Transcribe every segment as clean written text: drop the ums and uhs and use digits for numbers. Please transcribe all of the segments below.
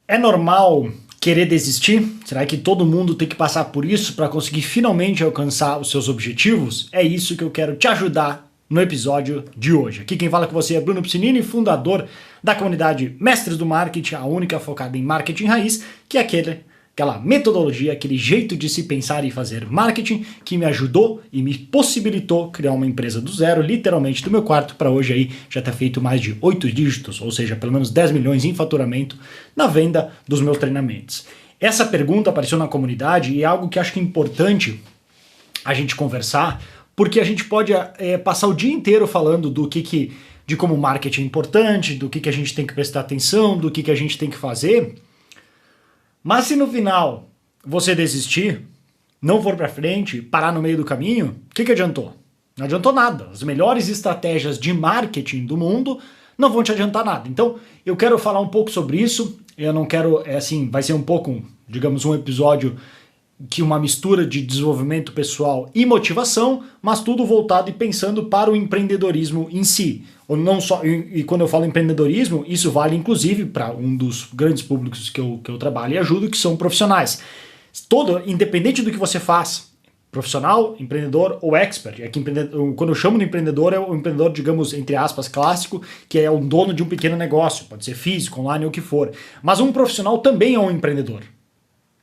É normal querer desistir? Será que todo mundo tem que passar por isso para conseguir finalmente alcançar os seus objetivos? É isso que eu quero te ajudar no episódio de hoje. Aqui quem fala com você é Bruno Piscinini, fundador da comunidade Mestres do Marketing, a única focada em marketing raiz, que é aquela metodologia, aquele jeito de se pensar e fazer marketing que me ajudou e me possibilitou criar uma empresa do zero, literalmente do meu quarto, para hoje aí já ter feito mais de 8 dígitos, ou seja, pelo menos 10 milhões em faturamento na venda dos meus treinamentos. Essa pergunta apareceu na comunidade e é algo que acho que é importante a gente conversar, porque a gente pode passar o dia inteiro falando de como marketing é importante, do que a gente tem que prestar atenção, do que a gente tem que fazer. Mas se no final você desistir, não for para frente, parar no meio do caminho, o que adiantou? Não adiantou nada. As melhores estratégias de marketing do mundo não vão te adiantar nada. Então, eu quero falar um pouco sobre isso. Eu não quero, vai ser um pouco, digamos, um episódio que uma mistura de desenvolvimento pessoal e motivação, mas tudo voltado e pensando para o empreendedorismo em si. Ou não só, e quando eu falo empreendedorismo, isso vale inclusive para um dos grandes públicos que eu trabalho e ajudo, que são profissionais. Independente do que você faz, profissional, empreendedor ou expert. É que quando eu chamo de empreendedor, é o empreendedor, digamos, entre aspas, clássico, que é o dono de um pequeno negócio, pode ser físico, online ou o que for. Mas um profissional também é um empreendedor.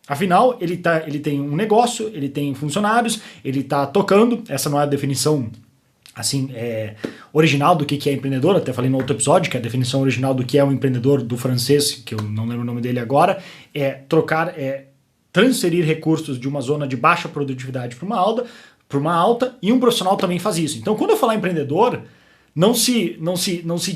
Afinal, ele tem um negócio, ele tem funcionários, ele está tocando. Essa não é a definição original do que é empreendedor, até falei no outro episódio, que é a definição original do que é um empreendedor do francês, que eu não lembro o nome dele agora, transferir recursos de uma zona de baixa produtividade para uma alta, e um profissional também faz isso. Então, quando eu falar empreendedor, não se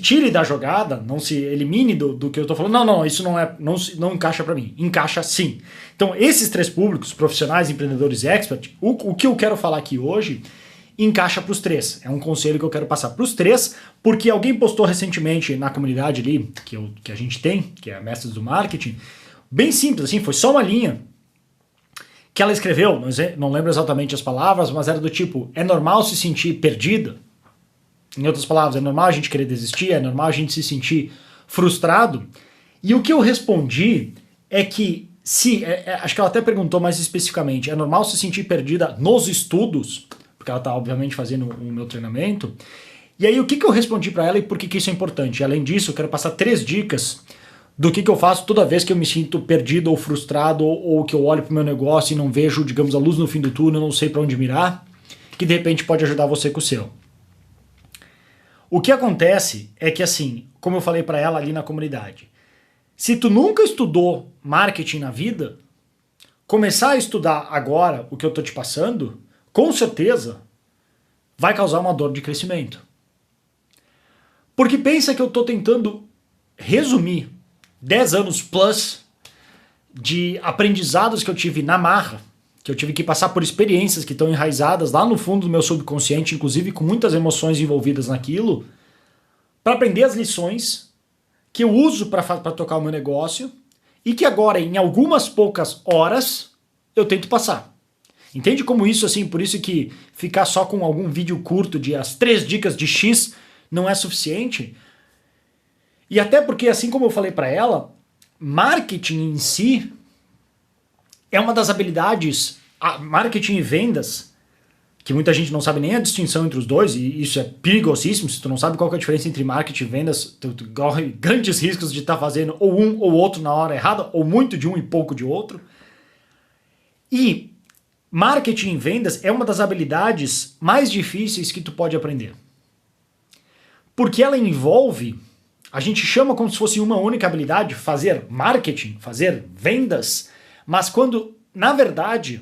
tire da jogada, não se elimine do que eu estou falando. Não, isso não encaixa para mim. Encaixa sim. Então, esses três públicos, profissionais, empreendedores e expert, o que eu quero falar aqui hoje encaixa para os três. É um conselho que eu quero passar para os três, porque alguém postou recentemente na comunidade ali, que a gente tem, que é a Mestres do Marketing, bem simples, assim, foi só uma linha que ela escreveu, não lembro exatamente as palavras, mas era do tipo: é normal se sentir perdida? Em outras palavras, é normal a gente querer desistir, é normal a gente se sentir frustrado. E o que eu respondi é que, acho que ela até perguntou mais especificamente, é normal se sentir perdida nos estudos? Porque ela está obviamente fazendo o meu treinamento. E aí o que eu respondi para ela e por que isso é importante? Além disso, eu quero passar 3 dicas do que eu faço toda vez que eu me sinto perdido ou frustrado, ou que eu olho para o meu negócio e não vejo, digamos, a luz no fim do túnel, não sei para onde mirar, que de repente pode ajudar você com o seu. O que acontece é que, assim, como eu falei para ela ali na comunidade, se tu nunca estudou marketing na vida, começar a estudar agora o que eu tô te passando, com certeza vai causar uma dor de crescimento. Porque pensa que eu tô tentando resumir 10 anos plus de aprendizados que eu tive na marra, que eu tive que passar por experiências que estão enraizadas lá no fundo do meu subconsciente, inclusive com muitas emoções envolvidas naquilo, para aprender as lições que eu uso para tocar o meu negócio e que agora, em algumas poucas horas, eu tento passar. Entende como isso, assim, por isso que ficar só com algum vídeo curto de as 3 dicas de X não é suficiente? E até porque, assim como eu falei para ela, marketing em si é uma das habilidades, marketing e vendas, que muita gente não sabe nem a distinção entre os dois, e isso é perigosíssimo. Se tu não sabe qual que é a diferença entre marketing e vendas, tu corre grandes riscos de estar fazendo ou um ou outro na hora errada, ou muito de um e pouco de outro. E marketing e vendas é uma das habilidades mais difíceis que tu pode aprender. Porque ela envolve, a gente chama como se fosse uma única habilidade, fazer marketing, fazer vendas, mas quando, na verdade,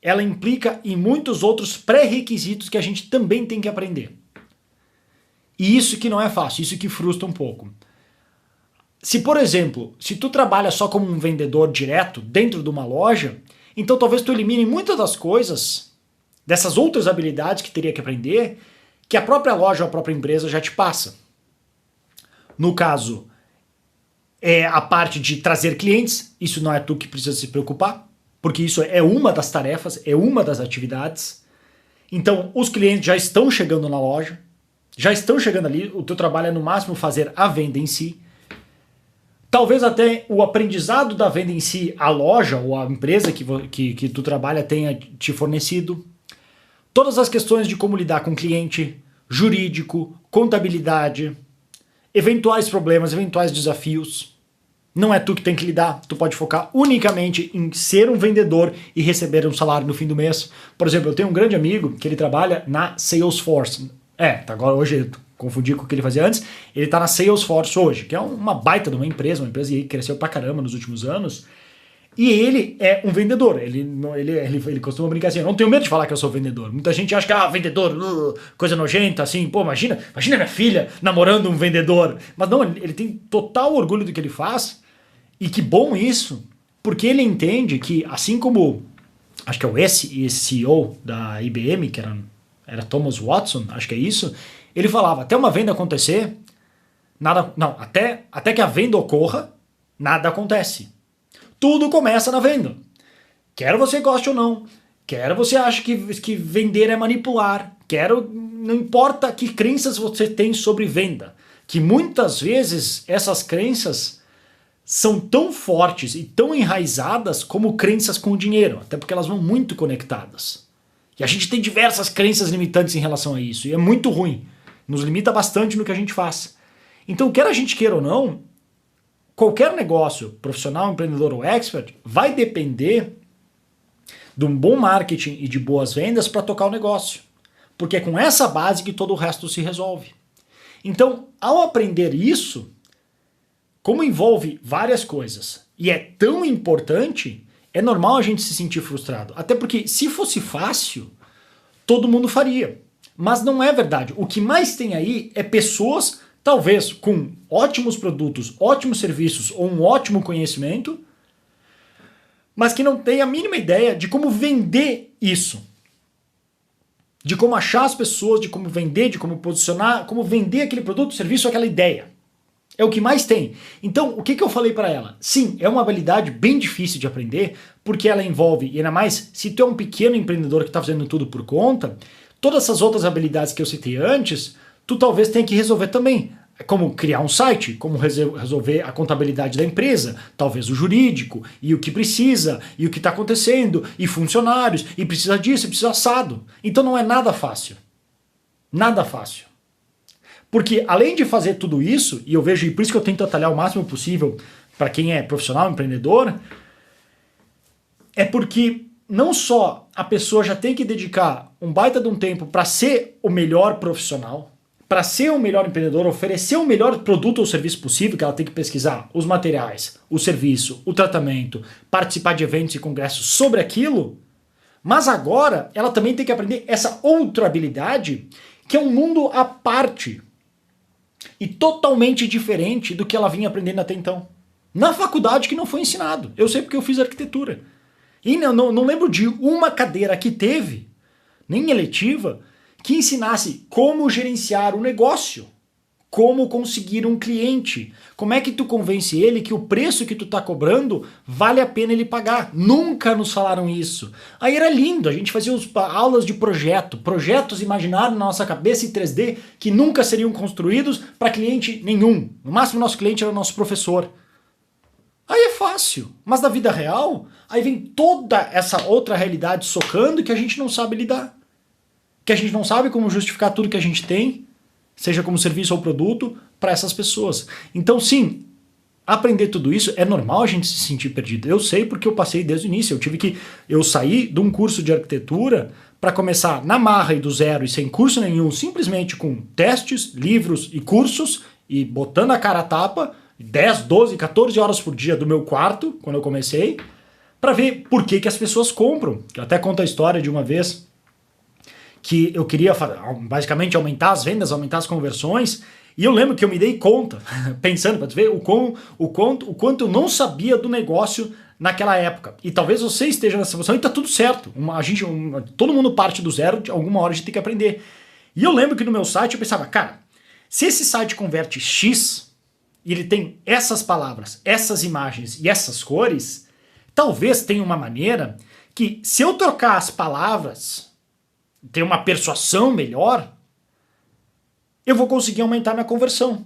ela implica em muitos outros pré-requisitos que a gente também tem que aprender. E isso que não é fácil, isso que frustra um pouco. Se, por exemplo, se tu trabalha só como um vendedor direto dentro de uma loja, então talvez tu elimine muitas das coisas, dessas outras habilidades que teria que aprender, que a própria loja ou a própria empresa já te passa. No caso, é a parte de trazer clientes, isso não é tu que precisa se preocupar, porque isso é uma das tarefas, é uma das atividades. Então, os clientes já estão chegando na loja, já estão chegando ali, o teu trabalho é no máximo fazer a venda em si. Talvez até o aprendizado da venda em si, a loja ou a empresa que tu trabalha tenha te fornecido. Todas as questões de como lidar com o cliente, jurídico, contabilidade, eventuais problemas, eventuais desafios. Não é tu que tem que lidar, tu pode focar unicamente em ser um vendedor e receber um salário no fim do mês. Por exemplo, eu tenho um grande amigo que ele trabalha na Salesforce. Agora hoje eu confundi com o que ele fazia antes, ele tá na Salesforce hoje, que é uma baita de uma empresa que cresceu pra caramba nos últimos anos. E ele é um vendedor, ele costuma brincar assim, eu não tenho medo de falar que eu sou vendedor. Muita gente acha que, vendedor, coisa nojenta, assim, pô, imagina minha filha namorando um vendedor. Mas não, ele tem total orgulho do que ele faz, e que bom isso, porque ele entende que, assim como, acho que é o CEO da IBM, que era Thomas Watson, acho que é isso, ele falava, até uma venda acontecer, até que a venda ocorra, nada acontece. Tudo começa na venda. Quer você goste ou não, quer você ache que vender é manipular, não importa que crenças você tem sobre venda, que muitas vezes essas crenças são tão fortes e tão enraizadas como crenças com dinheiro, até porque elas vão muito conectadas. E a gente tem diversas crenças limitantes em relação a isso, e é muito ruim. Nos limita bastante no que a gente faz. Então, quer a gente queira ou não, qualquer negócio, profissional, empreendedor ou expert, vai depender de um bom marketing e de boas vendas para tocar o negócio. Porque é com essa base que todo o resto se resolve. Então, ao aprender isso, como envolve várias coisas e é tão importante, é normal a gente se sentir frustrado. Até porque se fosse fácil, todo mundo faria. Mas não é verdade. O que mais tem aí é pessoas, talvez com ótimos produtos, ótimos serviços ou um ótimo conhecimento, mas que não tem a mínima ideia de como vender isso. De como achar as pessoas, de como vender, de como posicionar, como vender aquele produto, serviço, aquela ideia. É o que mais tem. Então, o que eu falei para ela? Sim, é uma habilidade bem difícil de aprender, porque ela envolve, e ainda mais, se tu é um pequeno empreendedor que está fazendo tudo por conta, todas essas outras habilidades que eu citei antes, tu talvez tenha que resolver também. Como criar um site, como resolver a contabilidade da empresa, talvez o jurídico, e o que precisa, e o que está acontecendo, e funcionários, e precisa disso, e precisa assado. Então não é nada fácil. Nada fácil. Porque além de fazer tudo isso, e eu vejo, e por isso que eu tento atalhar o máximo possível para quem é profissional, empreendedor, é porque não só a pessoa já tem que dedicar um baita de um tempo para ser o melhor profissional, para ser o melhor empreendedor, oferecer o melhor produto ou serviço possível, que ela tem que pesquisar os materiais, o serviço, o tratamento, participar de eventos e congressos sobre aquilo, mas agora ela também tem que aprender essa outra habilidade, que é um mundo à parte e totalmente diferente do que ela vinha aprendendo até então. Na faculdade que não foi ensinado. Eu sei porque eu fiz arquitetura. E não lembro de uma cadeira que teve, nem eletiva, que ensinasse como gerenciar um negócio, como conseguir um cliente, como é que tu convence ele que o preço que tu tá cobrando vale a pena ele pagar. Nunca nos falaram isso. Aí era lindo, a gente fazia aulas de projetos imaginados na nossa cabeça em 3D que nunca seriam construídos para cliente nenhum. No máximo nosso cliente era o nosso professor. Aí é fácil, mas na vida real, aí vem toda essa outra realidade socando que a gente não sabe lidar. Que a gente não sabe como justificar tudo que a gente tem, seja como serviço ou produto, para essas pessoas. Então sim, aprender tudo isso é normal a gente se sentir perdido. Eu sei porque eu passei desde o início. Eu saí de um curso de arquitetura para começar na marra e do zero e sem curso nenhum, simplesmente com testes, livros e cursos e botando a cara a tapa, 10, 12, 14 horas por dia do meu quarto, quando eu comecei, para ver por que as pessoas compram. Eu até conto a história de uma vez que eu queria basicamente aumentar as vendas, aumentar as conversões, e eu lembro que eu me dei conta, pensando, para ver o quanto eu não sabia do negócio naquela época. E talvez você esteja nessa situação e tá tudo certo. Todo mundo parte do zero, de alguma hora a gente tem que aprender. E eu lembro que no meu site eu pensava, cara, se esse site converte X, e ele tem essas palavras, essas imagens e essas cores, talvez tenha uma maneira que, se eu trocar as palavras, ter uma persuasão melhor, eu vou conseguir aumentar minha conversão.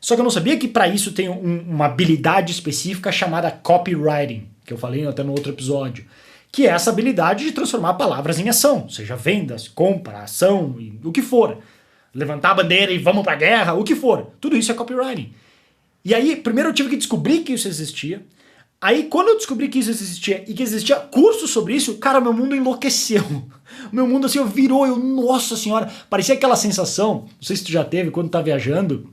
Só que eu não sabia que para isso tem uma habilidade específica chamada copywriting, que eu falei até no outro episódio, que é essa habilidade de transformar palavras em ação, seja vendas, compra, ação, o que for. Levantar a bandeira e vamos pra guerra, o que for. Tudo isso é copywriting. E aí, primeiro eu tive que descobrir que isso existia. Aí, quando eu descobri que isso existia e que existia curso sobre isso, cara, meu mundo enlouqueceu. Meu mundo, assim, virou, nossa senhora, parecia aquela sensação, não sei se tu já teve quando tá viajando,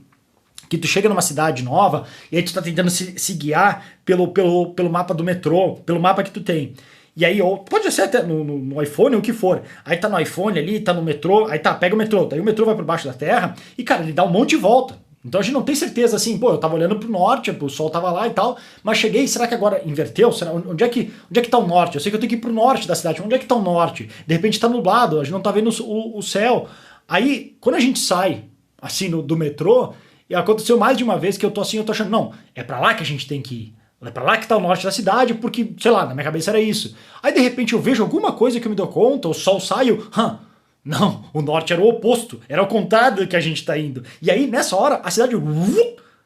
que tu chega numa cidade nova e aí tu tá tentando se guiar pelo mapa do metrô, pelo mapa que tu tem. E aí, pode ser até no iPhone, o que for. Aí tá no iPhone ali, tá no metrô, aí tá, pega o metrô, daí o metrô vai por baixo da terra e, cara, ele dá um monte de volta. Então a gente não tem certeza assim, pô, eu tava olhando pro norte, o sol tava lá e tal, mas cheguei, será que agora inverteu? Onde é que tá o norte? Eu sei que eu tenho que ir pro norte da cidade, onde é que tá o norte? De repente tá nublado, a gente não tá vendo o céu. Aí, quando a gente sai, assim, do metrô, e aconteceu mais de uma vez que eu tô achando, não, é pra lá que a gente tem que ir. É pra lá que tá o norte da cidade, porque, sei lá, na minha cabeça era isso. Aí de repente eu vejo alguma coisa que eu me dou conta, o sol sai, não, o norte era o oposto, era o contrário do que a gente tá indo. E aí, nessa hora, a cidade,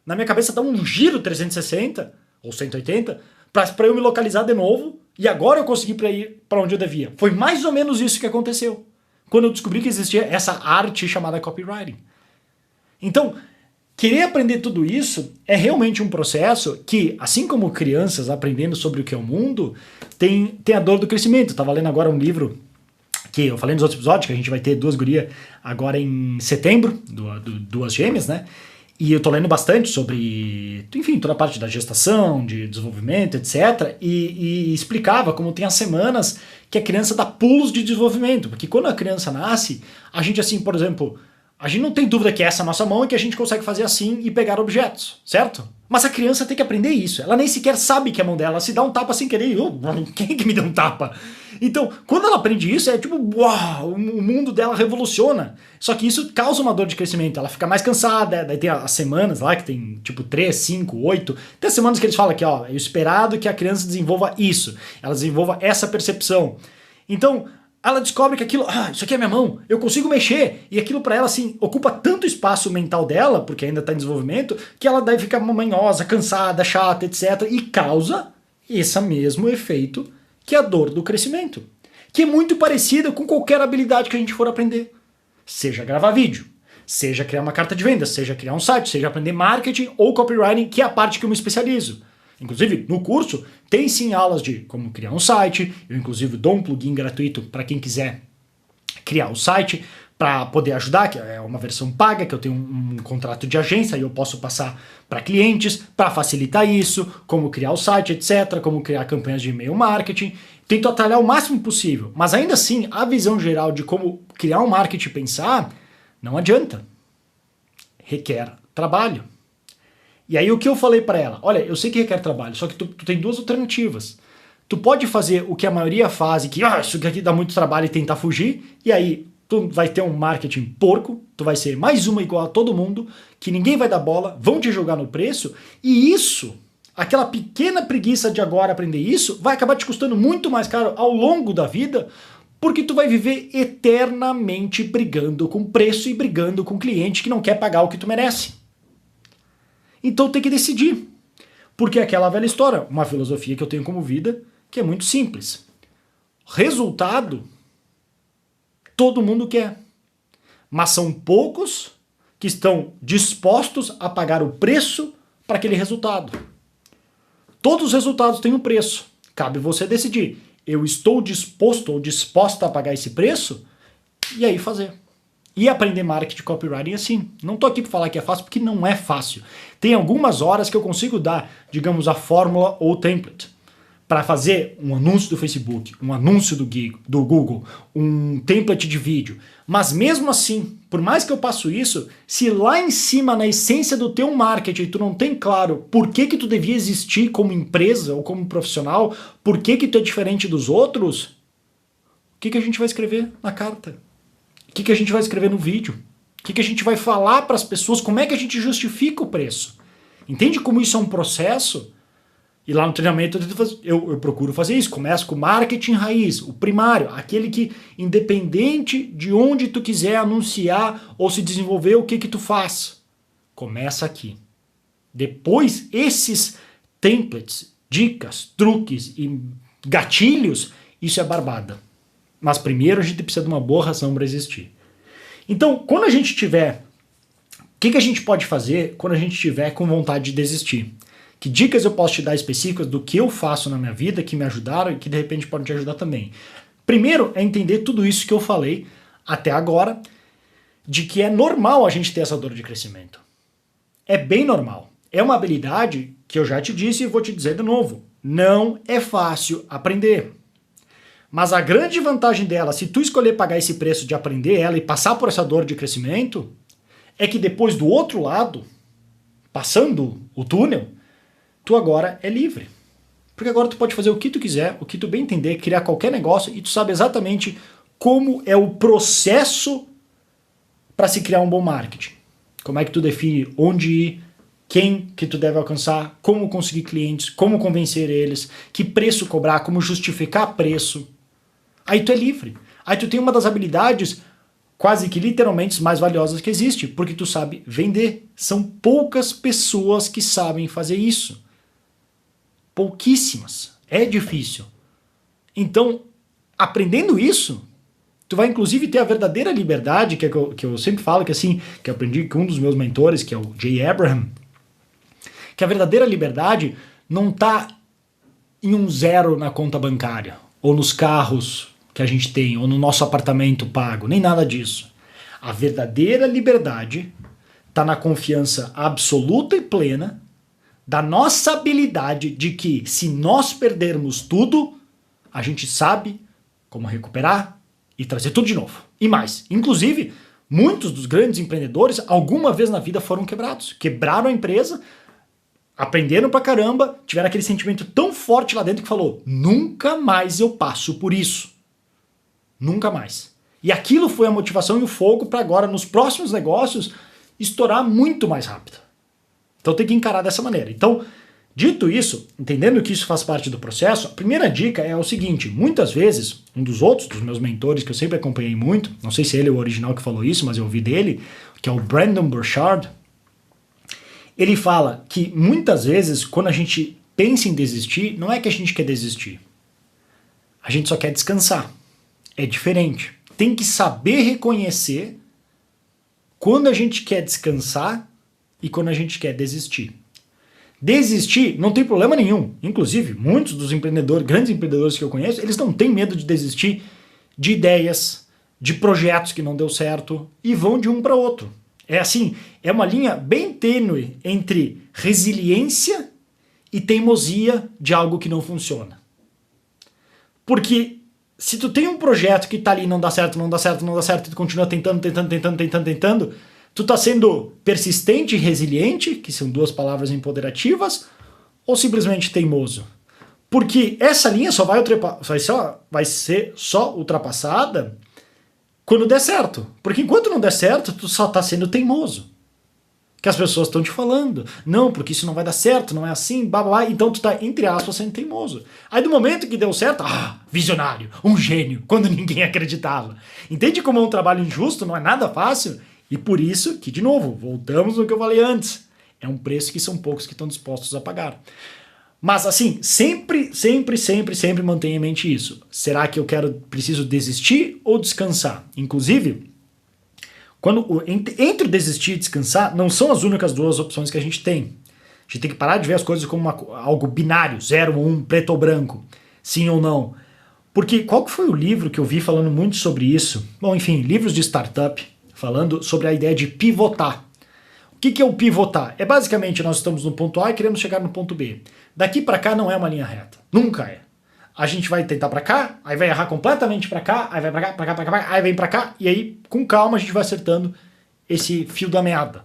na minha cabeça, dá um giro 360, ou 180, pra eu me localizar de novo, e agora eu consegui ir pra onde eu devia. Foi mais ou menos isso que aconteceu, quando eu descobri que existia essa arte chamada copywriting. Então, querer aprender tudo isso é realmente um processo que, assim como crianças aprendendo sobre o que é o mundo, tem a dor do crescimento. Eu tava lendo agora um livro que eu falei nos outros episódios, que a gente vai ter 2 gurias agora em setembro, 2 gêmeas, né? E eu tô lendo bastante sobre, enfim, toda a parte da gestação, de desenvolvimento, etc. E explicava como tem as semanas que a criança dá pulos de desenvolvimento. Porque quando a criança nasce, a gente, assim, por exemplo, a gente não tem dúvida que essa é a nossa mão e que a gente consegue fazer assim e pegar objetos, certo? Mas a criança tem que aprender isso. Ela nem sequer sabe que é a mão dela. Ela se dá um tapa sem querer. Quem é que me deu um tapa? Então, quando ela aprende isso, é tipo, uau, o mundo dela revoluciona. Só que isso causa uma dor de crescimento. Ela fica mais cansada. Daí tem as semanas lá, que tem tipo 3, 5, 8. Tem as semanas que eles falam que, ó, é esperado que a criança desenvolva isso. Ela desenvolva essa percepção. Então, ela descobre que aquilo, isso aqui é minha mão, eu consigo mexer, e aquilo pra ela, assim, ocupa tanto espaço mental dela, porque ainda tá em desenvolvimento, que ela daí fica manhosa, cansada, chata, etc, e causa esse mesmo efeito que é a dor do crescimento, que é muito parecida com qualquer habilidade que a gente for aprender. Seja gravar vídeo, seja criar uma carta de vendas, seja criar um site, seja aprender marketing ou copywriting, que é a parte que eu me especializo. Inclusive, no curso, tem sim aulas de como criar um site. Eu, inclusive, dou um plugin gratuito para quem quiser criar o site, para poder ajudar, que é uma versão paga, que eu tenho um contrato de agência e eu posso passar para clientes, para facilitar isso, como criar o site, etc., como criar campanhas de e-mail marketing. Tento atalhar o máximo possível, mas ainda assim, a visão geral de como criar um marketing e pensar, não adianta. Requer trabalho. E aí o que eu falei para ela? Olha, eu sei que requer trabalho, só que tu tem 2 alternativas. Tu pode fazer o que a maioria faz, que isso aqui dá muito trabalho e tentar fugir, e aí tu vai ter um marketing porco, tu vai ser mais uma igual a todo mundo, que ninguém vai dar bola, vão te jogar no preço, e isso, aquela pequena preguiça de agora aprender isso, vai acabar te custando muito mais caro ao longo da vida, porque tu vai viver eternamente brigando com preço e brigando com cliente que não quer pagar o que tu merece. Então tem que decidir. Porque é aquela velha história, uma filosofia que eu tenho como vida, que é muito simples. Resultado, todo mundo quer. Mas são poucos que estão dispostos a pagar o preço para aquele resultado. Todos os resultados têm um preço. Cabe você decidir. Eu estou disposto ou disposta a pagar esse preço? E aí fazer. E aprender marketing e copywriting assim. Não estou aqui para falar que é fácil, porque não é fácil. Tem algumas horas que eu consigo dar, digamos, a fórmula ou o template para fazer um anúncio do Facebook, um anúncio do Google, um template de vídeo. Mas mesmo assim, por mais que eu passo isso, se lá em cima, na essência do teu marketing, tu não tem claro por que tu devia existir como empresa ou como profissional, por que tu é diferente dos outros, o que a gente vai escrever na carta? O que a gente vai escrever no vídeo? O que a gente vai falar para as pessoas? Como é que a gente justifica o preço? Entende como isso é um processo? E lá no treinamento eu procuro fazer isso. Começo com marketing raiz, o primário, aquele que, independente de onde tu quiser anunciar ou se desenvolver, o que tu faz? Começa aqui. Depois, esses templates, dicas, truques e gatilhos, isso é barbada. Mas primeiro a gente precisa de uma boa razão para existir. Então, quando a gente tiver... O que a gente pode fazer quando a gente tiver com vontade de desistir? Que dicas eu posso te dar específicas do que eu faço na minha vida, que me ajudaram e que de repente podem te ajudar também? Primeiro é entender tudo isso que eu falei até agora, de que é normal a gente ter essa dor de crescimento. É bem normal. É uma habilidade que eu já te disse e vou te dizer de novo. Não é fácil aprender. Mas a grande vantagem dela, se tu escolher pagar esse preço de aprender ela e passar por essa dor de crescimento, é que depois do outro lado, passando o túnel, tu agora é livre. Porque agora tu pode fazer o que tu quiser, o que tu bem entender, criar qualquer negócio e tu sabe exatamente como é o processo para se criar um bom marketing. Como é que tu define onde ir, quem que tu deve alcançar, como conseguir clientes, como convencer eles, que preço cobrar, como justificar preço. Aí tu é livre. Aí tu tem uma das habilidades quase que literalmente mais valiosas que existe, porque tu sabe vender. São poucas pessoas que sabem fazer isso. Pouquíssimas. É difícil. Então, aprendendo isso, tu vai inclusive ter a verdadeira liberdade, que eu sempre falo, que assim, que eu aprendi com um dos meus mentores, que é o Jay Abraham, que a verdadeira liberdade não está em um zero na conta bancária, ou nos carros que a gente tem, ou no nosso apartamento pago, nem nada disso. A verdadeira liberdade está na confiança absoluta e plena da nossa habilidade de que, se nós perdermos tudo, a gente sabe como recuperar e trazer tudo de novo. E mais, inclusive, muitos dos grandes empreendedores alguma vez na vida foram quebrados. Quebraram a empresa, aprenderam pra caramba, tiveram aquele sentimento tão forte lá dentro que falou, nunca mais eu passo por isso. Nunca mais. E aquilo foi a motivação e o fogo para agora, nos próximos negócios, estourar muito mais rápido. Então tem que encarar dessa maneira. Então, dito isso, entendendo que isso faz parte do processo, a primeira dica é o seguinte, muitas vezes, um dos meus mentores, que eu sempre acompanhei muito, não sei se ele é o original que falou isso, mas eu ouvi dele, que é o Brendon Burchard, ele fala que muitas vezes, quando a gente pensa em desistir, não é que a gente quer desistir. A gente só quer descansar. É diferente. Tem que saber reconhecer quando a gente quer descansar e quando a gente quer desistir. Desistir não tem problema nenhum. Inclusive, muitos dos empreendedores, grandes empreendedores que eu conheço, eles não têm medo de desistir de ideias, de projetos que não deu certo e vão de um para outro. É assim, é uma linha bem tênue entre resiliência e teimosia de algo que não funciona. Porque se tu tem um projeto que tá ali, não dá certo, não dá certo, não dá certo, e tu continua tentando, tu tá sendo persistente e resiliente, que são duas palavras empoderativas, ou simplesmente teimoso? Porque essa linha só vai ser só ultrapassada quando der certo. Porque enquanto não der certo, tu só tá sendo teimoso. Que as pessoas estão te falando. Não, porque isso não vai dar certo, não é assim, blá, blá, blá. Então tu tá, entre aspas, sendo teimoso. Aí do momento que deu certo, visionário, um gênio, quando ninguém acreditava. Entende como é um trabalho injusto, não é nada fácil? E por isso que, de novo, voltamos no que eu falei antes. É um preço que são poucos que estão dispostos a pagar. Mas assim, sempre mantenha em mente isso. Será que eu preciso desistir ou descansar? Inclusive, entre desistir e descansar, não são as únicas duas opções que a gente tem. A gente tem que parar de ver as coisas como algo binário, 0 ou 1, preto ou branco, sim ou não. Porque qual que foi o livro que eu vi falando muito sobre isso? Bom, enfim, livros de startup falando sobre a ideia de pivotar. O que é o pivotar? É basicamente nós estamos no ponto A e queremos chegar no ponto B. Daqui para cá não é uma linha reta. Nunca é. A gente vai tentar para cá, aí vai errar completamente para cá, aí vai para cá, aí vem para cá, e aí com calma a gente vai acertando esse fio da meada,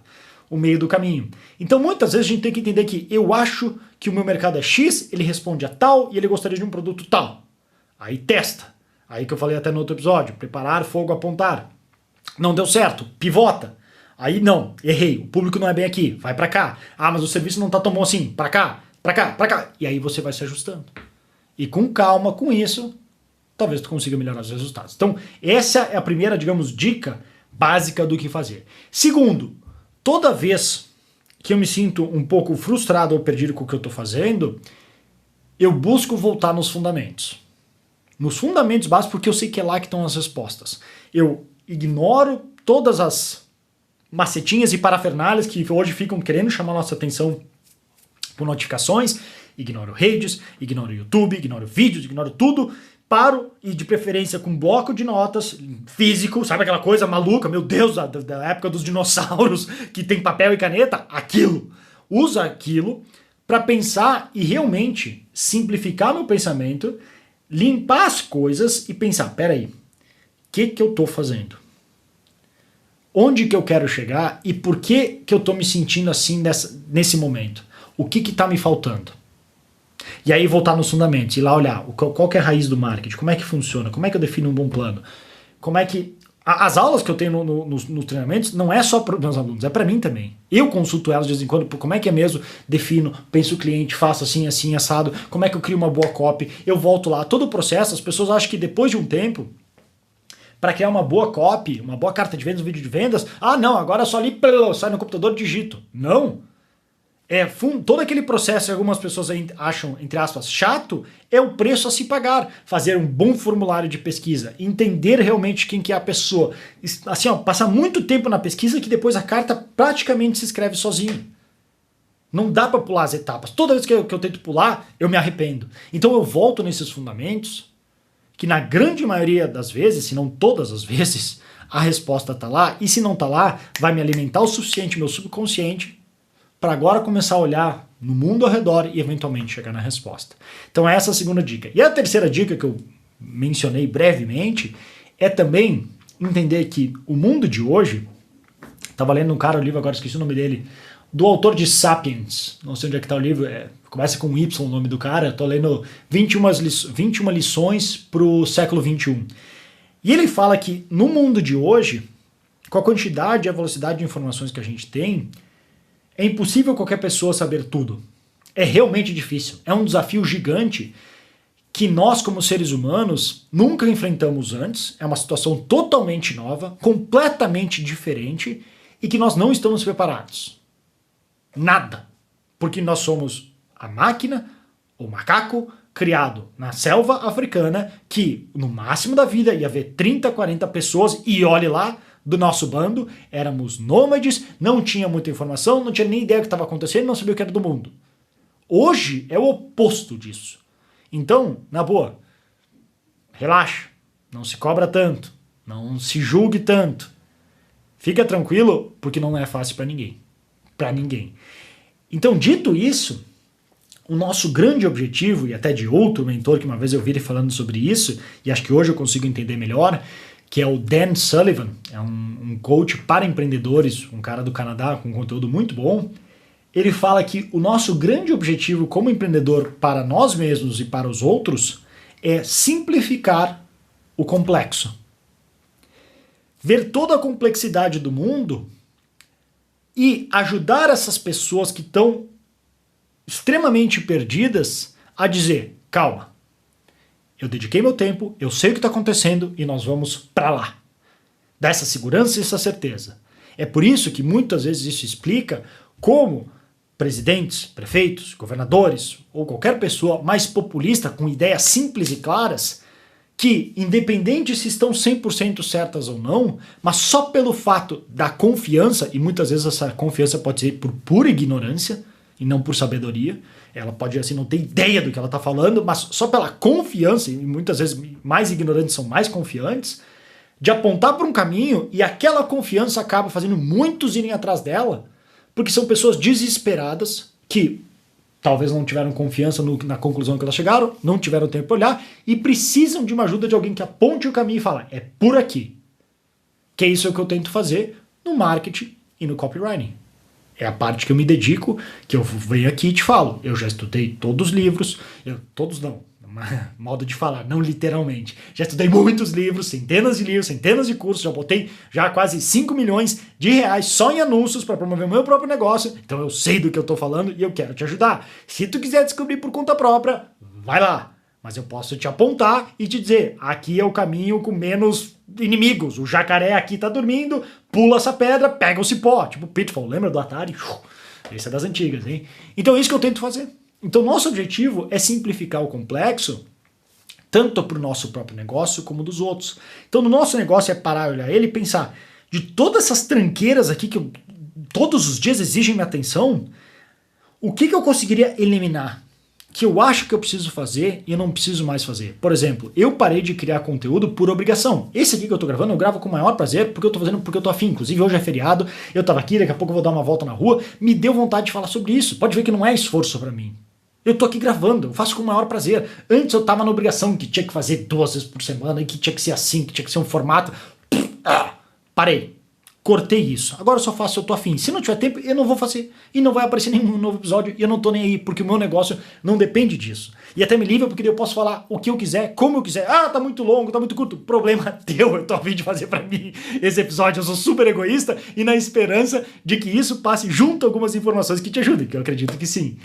o meio do caminho. Então muitas vezes a gente tem que entender que eu acho que o meu mercado é X, ele responde a tal e ele gostaria de um produto tal. Aí testa. Aí que eu falei até no outro episódio, preparar, fogo, apontar. Não deu certo, pivota. Aí não, errei, o público não é bem aqui, vai para cá. Mas o serviço não tá tão bom assim, para cá. E aí você vai se ajustando. E com calma, com isso, talvez tu consiga melhorar os resultados. Então, essa é a primeira, digamos, dica básica do que fazer. Segundo, toda vez, que eu me sinto um pouco frustrado ou perdido com o que eu estou fazendo, eu busco voltar nos fundamentos. Nos fundamentos básicos, porque eu sei que é lá que estão as respostas. Eu ignoro todas as macetinhas e parafernálias que hoje ficam querendo chamar nossa atenção por notificações, ignoro redes, ignoro YouTube, ignoro vídeos, ignoro tudo, paro e de preferência com bloco de notas físico, sabe aquela coisa maluca, meu Deus, da época dos dinossauros que tem papel e caneta, aquilo. Usa aquilo para pensar e realmente simplificar meu pensamento, limpar as coisas e pensar, peraí, o que eu tô fazendo? Onde que eu quero chegar e por que eu tô me sentindo assim nesse momento? O que tá me faltando? E aí voltar nos fundamentos, ir lá olhar qual que é a raiz do marketing, como é que funciona, como é que eu defino um bom plano, como é que... As aulas que eu tenho nos treinamentos não é só para os meus alunos, é para mim também. Eu consulto elas de vez em quando, como é que é mesmo, defino, penso o cliente, faço assim, assim, assado, como é que eu crio uma boa copy, eu volto lá, todo o processo, as pessoas acham que depois de um tempo, para criar uma boa copy, uma boa carta de vendas, um vídeo de vendas, não, agora é só ali, sai no computador, digito. Não! Todo aquele processo que algumas pessoas acham, entre aspas, chato, é o preço a se pagar. Fazer um bom formulário de pesquisa, entender realmente quem que é a pessoa. Assim, passar muito tempo na pesquisa que depois a carta praticamente se escreve sozinha. Não dá para pular as etapas. Toda vez que eu tento pular, eu me arrependo. Então eu volto nesses fundamentos, que na grande maioria das vezes, se não todas as vezes, a resposta está lá, e se não está lá, vai me alimentar o suficiente meu subconsciente para agora começar a olhar no mundo ao redor e eventualmente chegar na resposta. Então essa é a segunda dica. E a terceira dica que eu mencionei brevemente é também entender que o mundo de hoje, estava lendo um cara, o livro, agora esqueci o nome dele, do autor de Sapiens, não sei onde é que está o livro, começa com Y o nome do cara, estou lendo 21 lições para o século XXI. E ele fala que no mundo de hoje, com a quantidade e a velocidade de informações que a gente tem, é impossível qualquer pessoa saber tudo. É realmente difícil. É um desafio gigante que nós, como seres humanos, nunca enfrentamos antes. É uma situação totalmente nova, completamente diferente e que nós não estamos preparados. Nada. Porque nós somos a máquina, o macaco, criado na selva africana, que no máximo da vida ia ver 30, 40 pessoas e olhe lá, do nosso bando, éramos nômades, não tinha muita informação, não tinha nem ideia do que estava acontecendo, não sabia o que era do mundo. Hoje é o oposto disso. Então, na boa, relaxa, não se cobra tanto, não se julgue tanto. Fica tranquilo, porque não é fácil para ninguém. Para ninguém. Então, dito isso, o nosso grande objetivo, e até de outro mentor que uma vez eu vi ele falando sobre isso, e acho que hoje eu consigo entender melhor, que é o Dan Sullivan, é um coach para empreendedores, um cara do Canadá com conteúdo muito bom. Ele fala que o nosso grande objetivo como empreendedor para nós mesmos e para os outros é simplificar o complexo. Ver toda a complexidade do mundo e ajudar essas pessoas que estão extremamente perdidas a dizer, calma, eu dediquei meu tempo, eu sei o que está acontecendo e nós vamos para lá. Dá essa segurança e essa certeza. É por isso que muitas vezes isso explica como presidentes, prefeitos, governadores ou qualquer pessoa mais populista com ideias simples e claras, que independente se estão 100% certas ou não, mas só pelo fato da confiança, e muitas vezes essa confiança pode ser por pura ignorância e não por sabedoria, ela pode assim não ter ideia do que ela está falando, mas só pela confiança, e muitas vezes mais ignorantes são mais confiantes, de apontar para um caminho e aquela confiança acaba fazendo muitos irem atrás dela, porque são pessoas desesperadas que talvez não tiveram confiança na conclusão que elas chegaram, não tiveram tempo para olhar e precisam de uma ajuda de alguém que aponte o caminho e fala, é por aqui. Que é isso que eu tento fazer no marketing e no copywriting. É a parte que eu me dedico, que eu venho aqui e te falo. Eu já estudei todos os livros, todos não, modo de falar, não literalmente. Já estudei muitos livros, centenas de cursos, já botei já quase 5 milhões de reais só em anúncios para promover o meu próprio negócio. Então eu sei do que eu estou falando e eu quero te ajudar. Se tu quiser descobrir por conta própria, vai lá. Mas eu posso te apontar e te dizer, aqui é o caminho com menos inimigos. O jacaré aqui tá dormindo, pula essa pedra, pega o cipó. Tipo Pitfall, lembra do Atari? Esse é das antigas, hein? Então é isso que eu tento fazer. Então nosso objetivo é simplificar o complexo, tanto para o nosso próprio negócio como dos outros. Então no nosso negócio é parar, olhar ele e pensar, de todas essas tranqueiras aqui que todos os dias exigem minha atenção, o que eu conseguiria eliminar? Que eu acho que eu preciso fazer e eu não preciso mais fazer. Por exemplo, eu parei de criar conteúdo por obrigação. Esse aqui que eu tô gravando, eu gravo com o maior prazer, porque eu tô fazendo porque eu tô afim. Inclusive hoje é feriado, eu tava aqui, daqui a pouco eu vou dar uma volta na rua, me deu vontade de falar sobre isso. Pode ver que não é esforço pra mim. Eu tô aqui gravando, eu faço com o maior prazer. Antes eu tava na obrigação que tinha que fazer 2 vezes por semana, e que tinha que ser assim, que tinha que ser um formato. Parei. Cortei isso. Agora eu só faço se eu tô afim. Se não tiver tempo, eu não vou fazer. E não vai aparecer nenhum novo episódio e eu não tô nem aí, porque o meu negócio não depende disso. E até me livra porque eu posso falar o que eu quiser, como eu quiser. Ah, tá muito longo, tá muito curto. Problema teu, eu tô a fim de fazer pra mim esse episódio. Eu sou super egoísta e na esperança de que isso passe junto a algumas informações que te ajudem, que eu acredito que sim.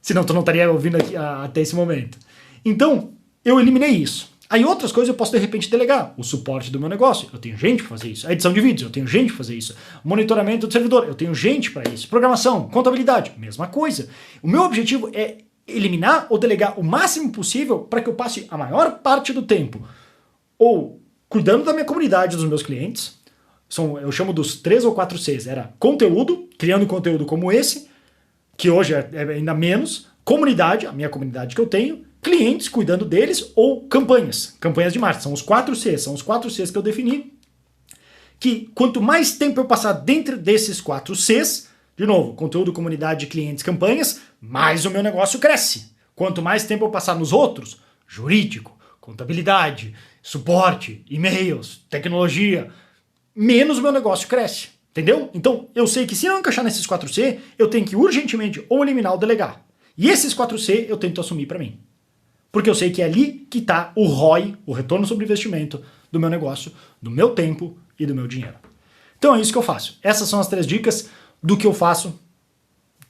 Senão tu não estaria ouvindo aqui até esse momento. Então, eu eliminei isso. Aí outras coisas eu posso de repente delegar. O suporte do meu negócio, eu tenho gente para fazer isso. A edição de vídeos, eu tenho gente para fazer isso. Monitoramento do servidor, eu tenho gente para isso. Programação, contabilidade, mesma coisa. O meu objetivo é eliminar ou delegar o máximo possível para que eu passe a maior parte do tempo ou cuidando da minha comunidade, dos meus clientes. Eu chamo dos 3 ou 4 Cs. Era conteúdo, criando conteúdo como esse, que hoje é ainda menos. Comunidade, a minha comunidade que eu tenho. Clientes, cuidando deles, ou campanhas de marketing. São os 4 Cs, são os 4 Cs que eu defini, que quanto mais tempo eu passar dentro desses 4 Cs, de novo, conteúdo, comunidade, clientes, campanhas, mais o meu negócio cresce. Quanto mais tempo eu passar nos outros, jurídico, contabilidade, suporte, e-mails, tecnologia, menos o meu negócio cresce. Entendeu? Então, eu sei que se não encaixar nesses 4C, eu tenho que urgentemente ou eliminar ou delegar. E esses 4C eu tento assumir para mim. Porque eu sei que é ali que está o ROI, o retorno sobre investimento do meu negócio, do meu tempo e do meu dinheiro. Então é isso que eu faço. Essas são as 3 dicas do que eu faço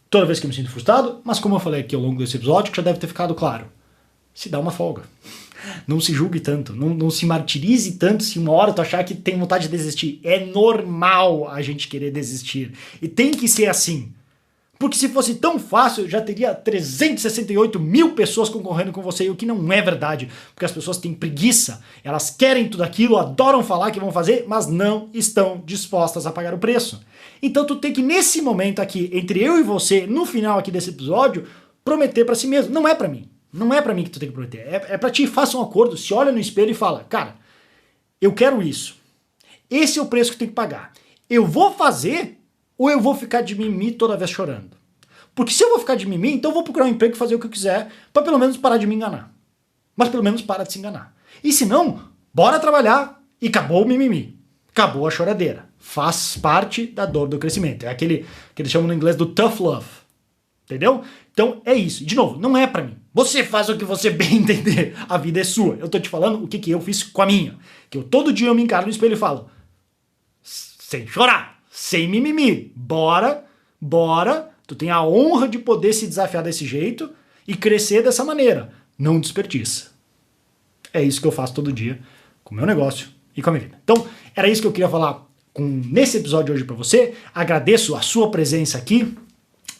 toda vez que eu me sinto frustrado, mas como eu falei aqui ao longo desse episódio, que já deve ter ficado claro, se dá uma folga. Não se julgue tanto, não se martirize tanto se uma hora tu achar que tem vontade de desistir. É normal a gente querer desistir. E tem que ser assim. Porque se fosse tão fácil, já teria 368 mil pessoas concorrendo com você, o que não é verdade, porque as pessoas têm preguiça, elas querem tudo aquilo, adoram falar que vão fazer, mas não estão dispostas a pagar o preço. Então tu tem que, nesse momento aqui, entre eu e você, no final aqui desse episódio, prometer pra si mesmo. Não é pra mim. Não é pra mim que tu tem que prometer. É pra ti. Faça um acordo, se olha no espelho e fala, cara, eu quero isso. Esse é o preço que tem que pagar. Eu vou fazer ou eu vou ficar de mimimi toda vez chorando? Porque se eu vou ficar de mimimi, então eu vou procurar um emprego e fazer o que eu quiser para pelo menos parar de me enganar. Mas pelo menos para de se enganar. E se não, bora trabalhar e acabou o mimimi. Acabou a choradeira. Faz parte da dor do crescimento. É aquele que eles chamam no inglês do tough love. Entendeu? Então é isso. De novo, não é pra mim. Você faz o que você bem entender. A vida é sua. Eu tô te falando o que eu fiz com a minha. Que eu todo dia eu me encaro no espelho e falo, sem chorar, sem mimimi, bora, tu tem a honra de poder se desafiar desse jeito e crescer dessa maneira. Não desperdiça. É isso que eu faço todo dia com o meu negócio e com a minha vida. Então, era isso que eu queria falar nesse episódio hoje pra você. Agradeço a sua presença aqui.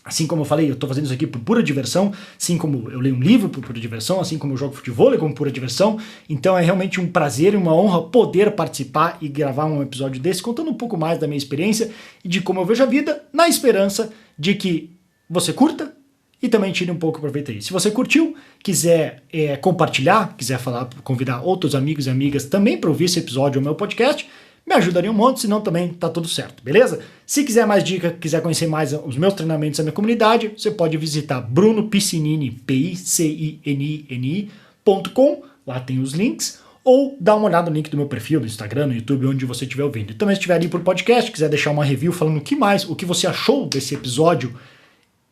Assim como eu falei, eu tô fazendo isso aqui por pura diversão, assim como eu leio um livro por pura diversão, assim como eu jogo futebol como pura diversão. Então é realmente um prazer e uma honra poder participar e gravar um episódio desse, contando um pouco mais da minha experiência e de como eu vejo a vida, na esperança de que você curta e também tire um pouco proveito aí. Se você curtiu, quiser compartilhar, quiser falar, convidar outros amigos e amigas também para ouvir esse episódio ou meu podcast, me ajudaria um monte, senão também tá tudo certo, beleza? Se quiser mais dicas, quiser conhecer mais os meus treinamentos da minha comunidade, você pode visitar brunopiscinini, PICININI.com, lá tem os links, ou dá uma olhada no link do meu perfil, no Instagram, no YouTube, onde você estiver ouvindo. E também se estiver ali por podcast, quiser deixar uma review falando o que você achou desse episódio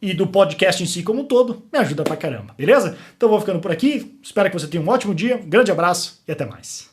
e do podcast em si como um todo, me ajuda pra caramba, beleza? Então eu vou ficando por aqui, espero que você tenha um ótimo dia, um grande abraço e até mais.